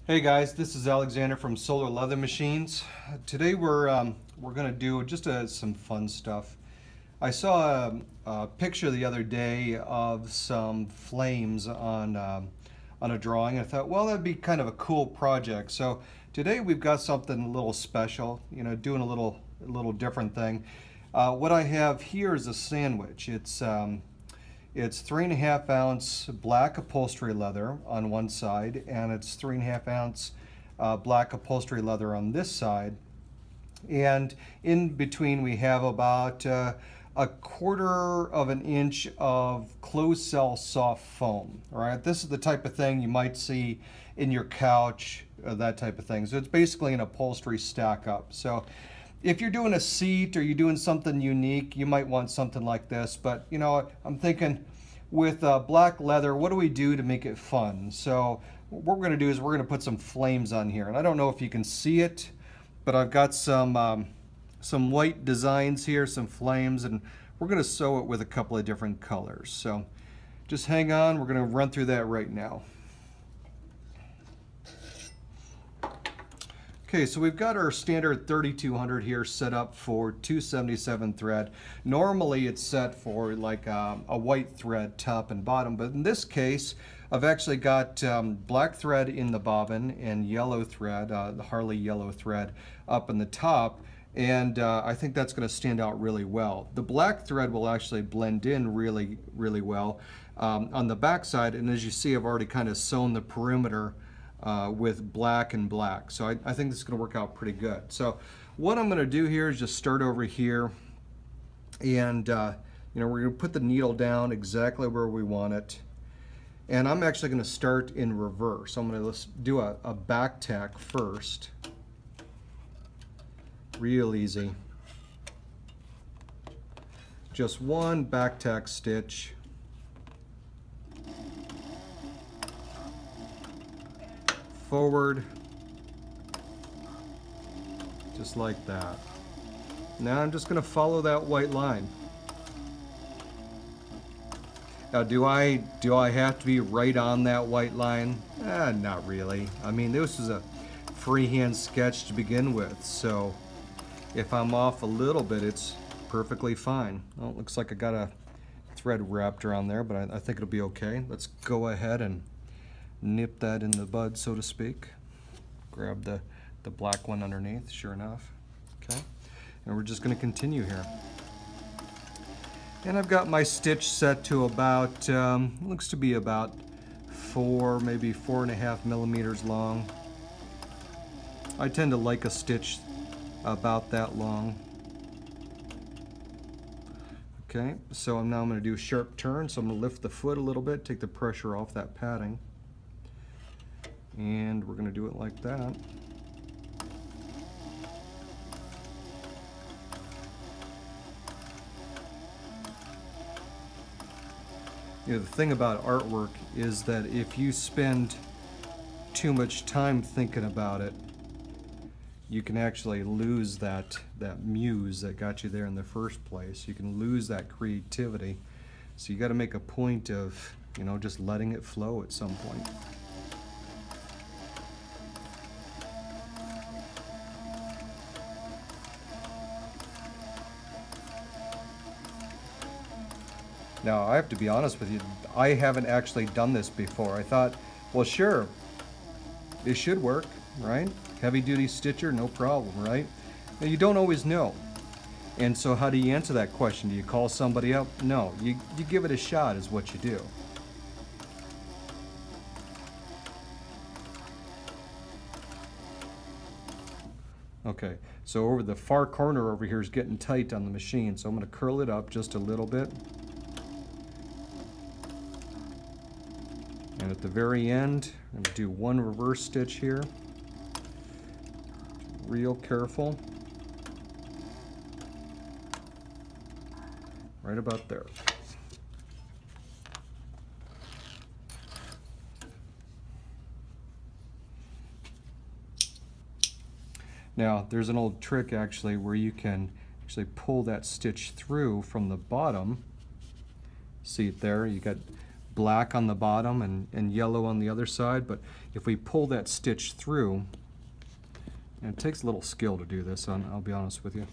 Hey guys, this is Alexander from Solar Leather Machines. Today we're going to do just some fun stuff. I saw a picture the other day of some flames on a drawing. I thought, well, that'd be kind of a cool project. So today we've got something a little special, doing a little different thing. What I have here is a sandwich. It's 3.5 ounce black upholstery leather on one side, and it's 3.5 ounce black upholstery leather on this side. And in between we have about a 1/4 of an inch of closed cell soft foam. All right, this is the type of thing you might see in your couch, that type of thing. So it's basically an upholstery stack up. So if you're doing a seat or you're doing something unique, you might want something like this. But I'm thinking with black leather, what do we do to make it fun? So what we're going to do is we're going to put some flames on here. And I don't know if you can see it, but I've got some white designs here, some flames, and we're going to sew it with a couple of different colors. So just hang on, we're going to run through that right now. Okay, so we've got our standard 3200 here set up for 277 thread. Normally it's set for like a white thread top and bottom, but in this case I've actually got black thread in the bobbin and yellow thread, the Harley yellow thread up in the top, and I think that's going to stand out really well. The black thread will actually blend in really well on the back side, and as you see I've already kind of sewn the perimeter with black and black. So I think this is going to work out pretty good. So what I'm going to do here is just start over here, and we're going to put the needle down exactly where we want it. And I'm actually going to start in reverse. I'm going to do a back tack first. Real easy. Just one back tack stitch. Forward, just like that. Now I'm just going to follow that white line. Now do I have to be right on that white line? Not really. I mean, this is a freehand sketch to begin with, so if I'm off a little bit, it's perfectly fine. Well, it looks like I got a thread wrapped around there, but I think it'll be okay. Let's go ahead and nip that in the bud, so to speak. Grab the black one underneath, sure enough. Okay, and we're just going to continue here. And I've got my stitch set to about, looks to be about 4, maybe 4.5 millimeters long. I tend to like a stitch about that long. Okay, so now I'm going to do a sharp turn, so I'm going to lift the foot a little bit, take the pressure off that padding. And we're going to do it like that. The thing about artwork is that if you spend too much time thinking about it, you can actually lose that muse that got you there in the first place. You can lose that creativity. So you got to make a point of, just letting it flow at some point. Now, I have to be honest with you, I haven't actually done this before. I thought, well, sure, it should work, right? Heavy-duty stitcher, no problem, right? Now, you don't always know. And so how do you answer that question? Do you call somebody up? No, you give it a shot is what you do. Okay, so over the far corner over here is getting tight on the machine, so I'm going to curl it up just a little bit. And at the very end, I'm going to do one reverse stitch here. Real careful. Right about there. Now, there's an old trick actually where you can actually pull that stitch through from the bottom. See it there? You got black on the bottom and yellow on the other side, but if we pull that stitch through, and it takes a little skill to do this, I'll be honest with you.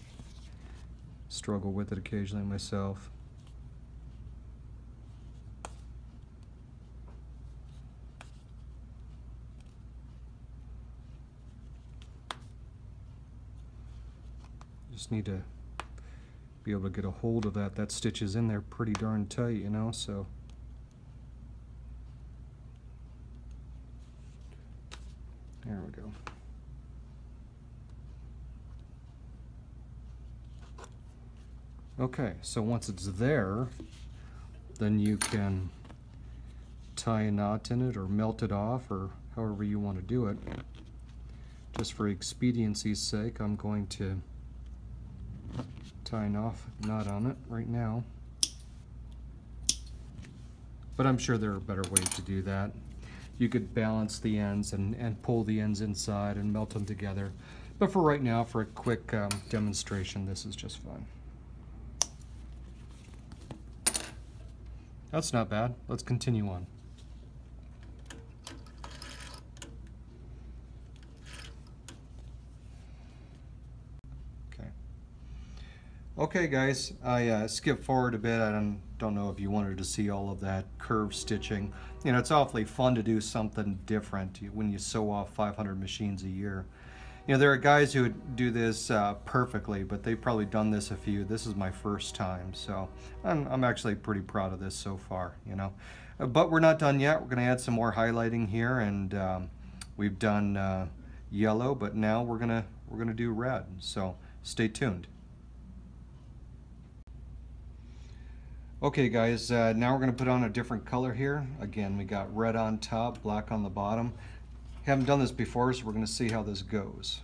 Struggle with it occasionally myself. Just need to be able to get a hold of that. That stitch is in there pretty darn tight, you know, so. There we go. Okay, so once it's there, then you can tie a knot in it or melt it off or however you want to do it. Just for expediency's sake, I'm going to tie a knot on it right now. But I'm sure there are better ways to do that. You could balance the ends and pull the ends inside and melt them together. But for right now, for a quick demonstration, this is just fine. That's not bad. Let's continue on. Okay guys, I skipped forward a bit. I don't know if you wanted to see all of that curve stitching. You know, it's awfully fun to do something different when you sew off 500 machines a year. You know, there are guys who do this perfectly, but they've probably done this a few. This is my first time, so I'm actually pretty proud of this so far, you know. But we're not done yet. We're going to add some more highlighting here, and we've done yellow, but now we're gonna do red. So stay tuned. Okay guys, now we're going to put on a different color here. Again, we got red on top, black on the bottom. Haven't done this before, so we're going to see how this goes.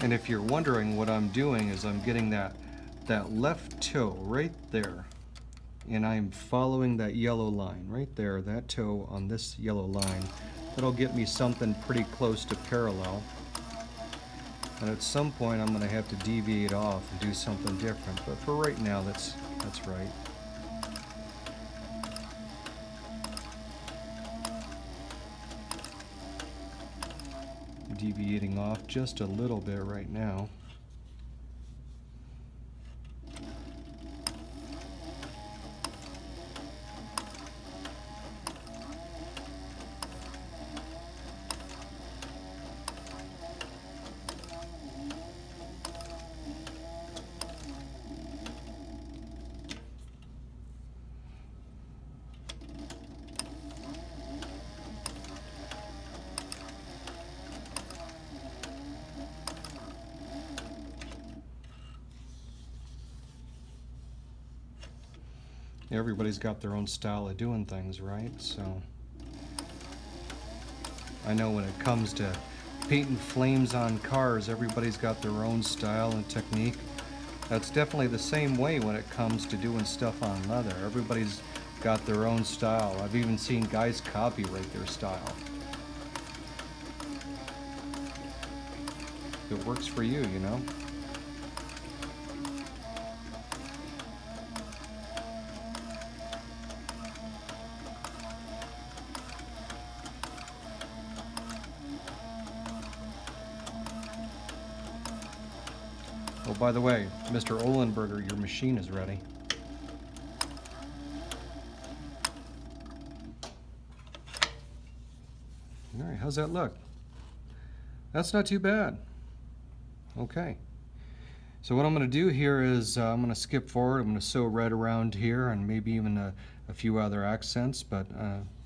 And if you're wondering what I'm doing is I'm getting that left toe right there, and I'm following that yellow line right there, that toe on this yellow line. That'll get me something pretty close to parallel, and at some point I'm going to have to deviate off and do something different, but for right now that's right. Deviating off just a little bit right now. Everybody's got their own style of doing things, right? So I know when it comes to painting flames on cars, everybody's got their own style and technique. That's definitely the same way when it comes to doing stuff on leather. Everybody's got their own style. I've even seen guys copyright their style. It works for you, you know? Oh, by the way, Mr. Ohlenberger, your machine is ready. All right, how's that look? That's not too bad. Okay. So what I'm going to do here is I'm going to skip forward. I'm going to sew red around here and maybe even a few other accents, but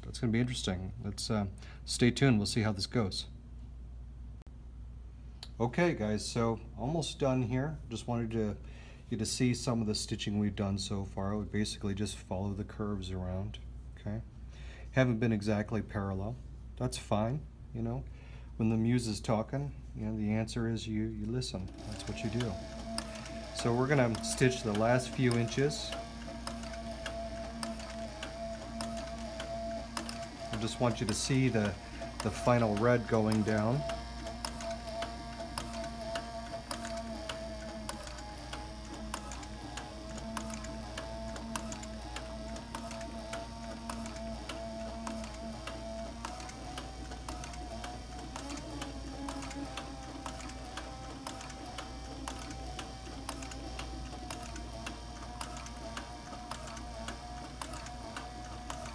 that's going to be interesting. Let's stay tuned. We'll see how this goes. Okay guys, so almost done here. Just wanted you to see some of the stitching we've done so far. We basically just follow the curves around, okay? Haven't been exactly parallel. That's fine, you know. When the muse is talking, you know, the answer is you listen. That's what you do. So we're gonna stitch the last few inches. just want you to see the final red going down.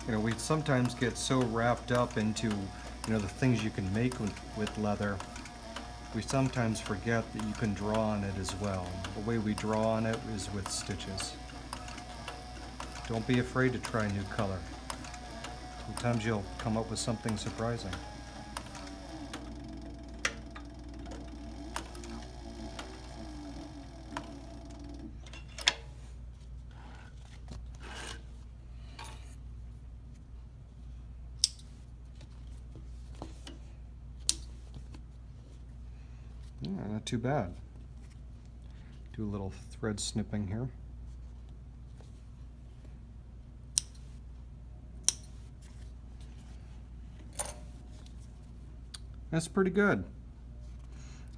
You know, we sometimes get so wrapped up into, you know, the things you can make with leather. We sometimes forget that you can draw on it as well. The way we draw on it is with stitches. Don't be afraid to try a new color. Sometimes you'll come up with something surprising. Yeah, not too bad. Do a little thread snipping here. That's pretty good.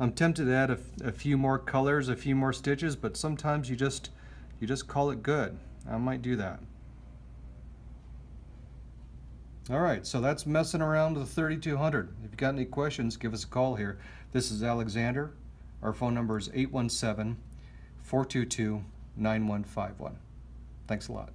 I'm tempted to add a few more colors, a few more stitches, but sometimes you just call it good. I might do that. All right, so that's messing around with the 3200. If you've got any questions, give us a call here. This is Alexander. Our phone number is 817-422-9151. Thanks a lot.